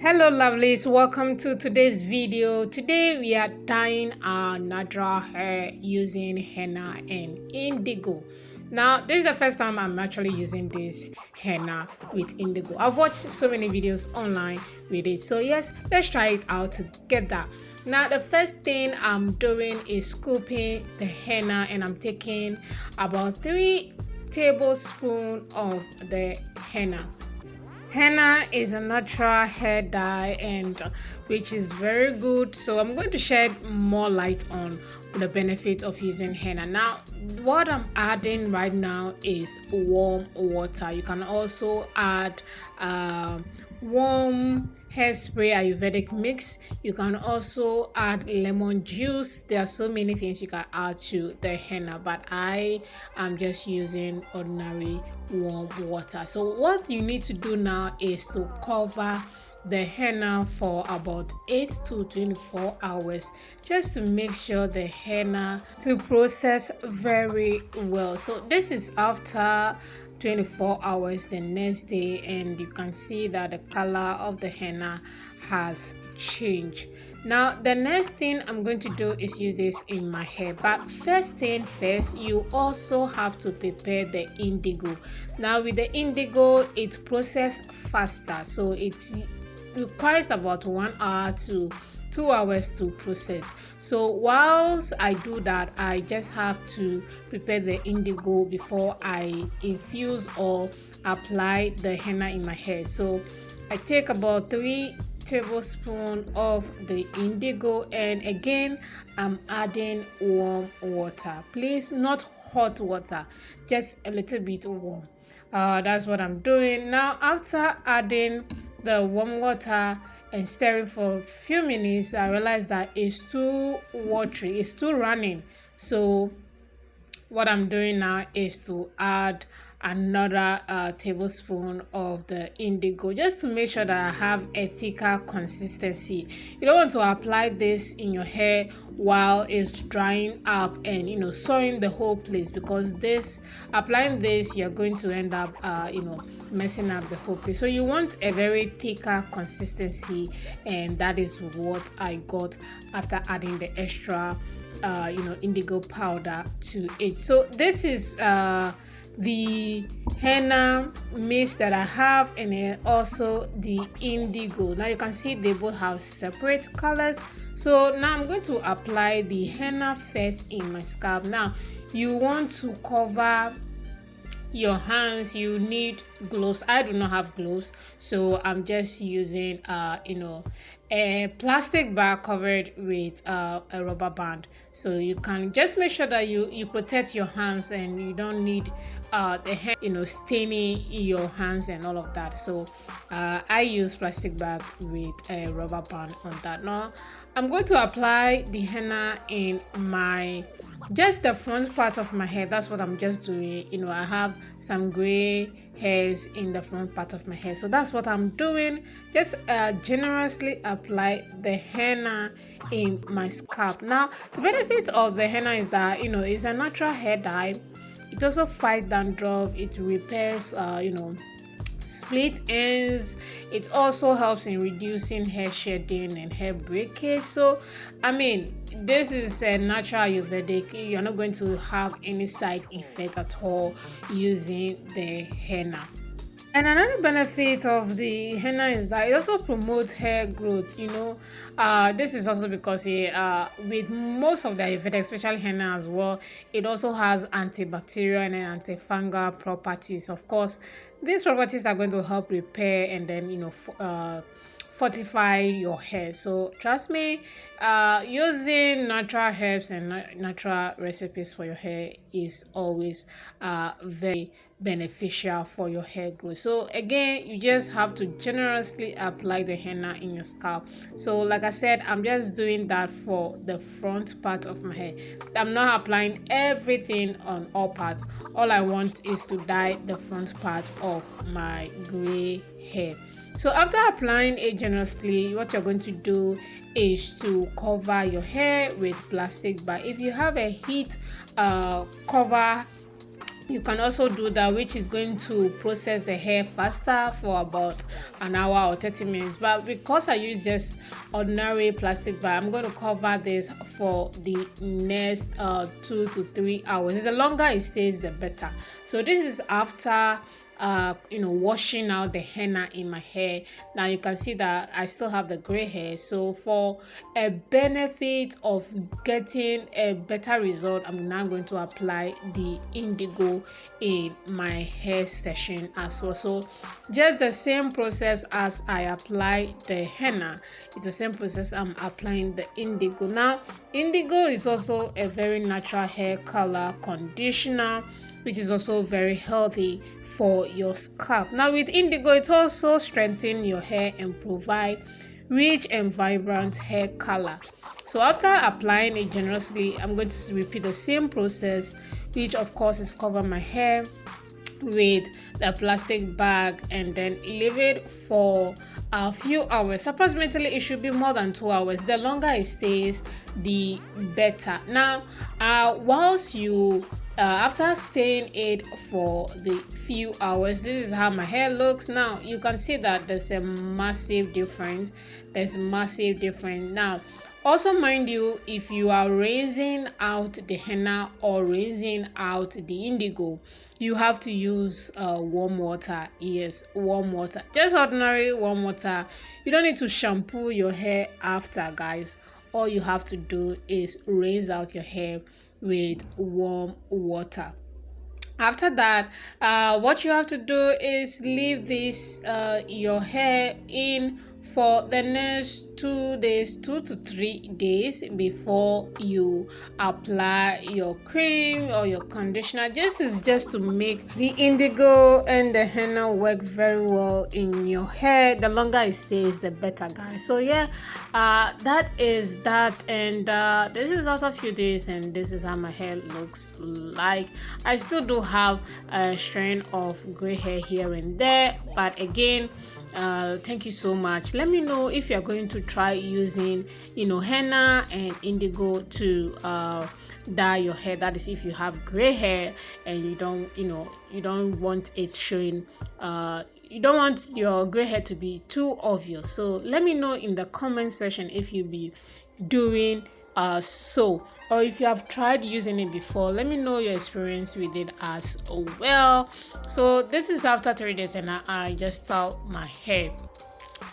Hello lovelies, welcome to today's video. Today we are dyeing our natural hair using henna and indigo. Now this is the first time I'm actually using this henna with indigo. I've watched so many videos online with it, so yes, let's try it out together. Now the first thing I'm doing is scooping the henna, and I'm taking about 3 tablespoons of the henna. Henna is a natural hair dye and which is very good. So I'm going to shed more light on the benefit of using henna. Now, what I'm adding right now is warm water. You can also add warm hairspray Ayurvedic mix. You can also add lemon juice. There are so many things you can add to the henna, but I am just using ordinary warm water. So what you need to do now is to cover the henna for about 8 to 24 hours just to make sure the henna to process very well. So this is after 24 hours the next day, and you can see that the color of the henna has changed. Now the next thing I'm going to do is use this in my hair, but first thing first, you also have to prepare the indigo. Now with the indigo, it processes faster, so it requires about 1 hour to 2 hours to process. So whilst I do that, I just have to prepare the indigo before I infuse or apply the henna in my hair. So I take about 3 tablespoons of the indigo, and again I'm adding warm water. Please, not hot water, just a little bit warm. That's what I'm doing now. After adding the warm water and stirring for a few minutes, I realized that it's too watery, it's too running. So what I'm doing now is to add another tablespoon of the indigo, just to make sure that I have a thicker consistency. You don't want to apply this in your hair while it's drying up and soiling the whole place, because applying this, you're going to end up messing up the whole place. So you want a very thicker consistency, and that is what I got after adding the extra indigo powder to it. So this is the henna mix that I have, and then also the indigo. Now you can see they both have separate colors. So now I'm going to apply the henna first in my scalp. Now you want to cover your hands. You need gloves. I do not have gloves, so I'm just using a plastic bag covered with a rubber band. So you can just make sure that you protect your hands, and you don't need the hand staining your hands and all of that. So I use plastic bag with a rubber band on that. Now I'm going to apply the henna in just the front part of my hair. That's what I'm just doing. I have some gray hairs in the front part of my hair, so that's what I'm doing. Just generously apply the henna in my scalp. Now the benefit of the henna is that it's a natural hair dye. It also fights dandruff. It repairs split ends. It also helps in reducing hair shedding and hair breakage. So this is a natural Ayurvedic. You're not going to have any side effect at all using the henna. And another benefit of the henna is that it also promotes hair growth. This is also because with most of the Ayurvedic, especially henna as well, it also has antibacterial and antifungal properties. Of course, these properties are going to help repair and then fortify your hair. So trust me, using natural herbs and natural recipes for your hair is always very beneficial for your hair growth. So again, you just have to generously apply the henna in your scalp. So like I said, I'm just doing that for the front part of my hair. I'm not applying everything on all parts. All I want is to dye the front part of my gray hair. So after applying it generously, what you're going to do is to cover your hair with plastic bag. If you have a heat cover You can also do that, which is going to process the hair faster for about an hour or 30 minutes. But because I use just ordinary plastic bag, I'm going to cover this for the next 2 to 3 hours. The longer it stays, the better. So this is after washing out the henna in my hair. Now you can see that I still have the gray hair. So for a benefit of getting a better result, I'm now going to apply the indigo in my hair section as well. So just the same process as I apply the henna, it's the same process I'm applying the indigo. Now indigo is also a very natural hair color conditioner, which is also very healthy for your scalp. Now with indigo, it also strengthens your hair and provide rich and vibrant hair color. So after applying it generously, I'm going to repeat the same process, which of course is cover my hair with the plastic bag and then leave it for a few hours. Approximately it should be more than 2 hours. The longer it stays, the better. Now whilst you after staying it for the few hours, this is how my hair looks. Now you can see that there's a massive difference. Now also mind you, if you are rinsing out the henna or rinsing out the indigo, you have to use warm water. Yes, warm water, just ordinary warm water. You don't need to shampoo your hair after, guys. All you have to do is rinse out your hair with warm water. After that, what you have to do is leave this your hair in for the next 2 days, 2 to 3 days before you apply your cream or your conditioner. This is just to make the indigo and the henna work very well in your hair. The longer it stays, the better, guys. So yeah, that is that, and this is after a few days, and this is how my hair looks like. I still do have a strand of gray hair here and there, but again, thank you so much. Let me know if you're going to try using henna and indigo to dye your hair. That is if you have gray hair and you don't want it showing, you don't want your gray hair to be too obvious. So let me know in the comment section if you'll be doing so, or if you have tried using it before. Let me know your experience with it as well. So this is after 3 days, and I just styled my hair.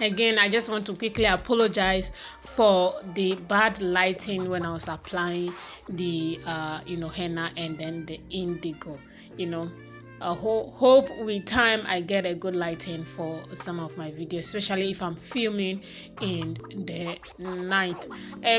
Again, I just want to quickly apologize for the bad lighting when I was applying the henna and then the indigo. I hope with time I get a good lighting for some of my videos, especially if I'm filming in the night,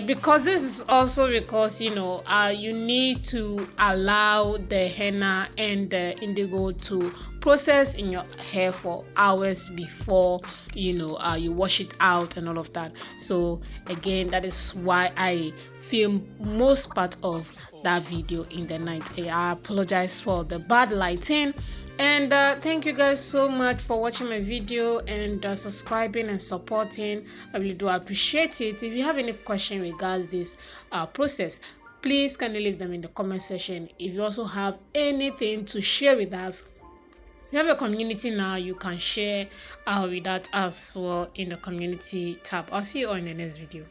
because this is also because you need to allow the henna and the indigo to process in your hair for hours before you wash it out and all of that. So again, that is why I film most part of that video in the night. I apologize for the bad lighting, and thank you guys so much for watching my video and subscribing and supporting. I really do appreciate it. If you have any question regards this process, please kindly leave them in the comment section. If you also have anything to share with us, you have a community now, you can share with that as well in the community tab. I'll see you all in the next video.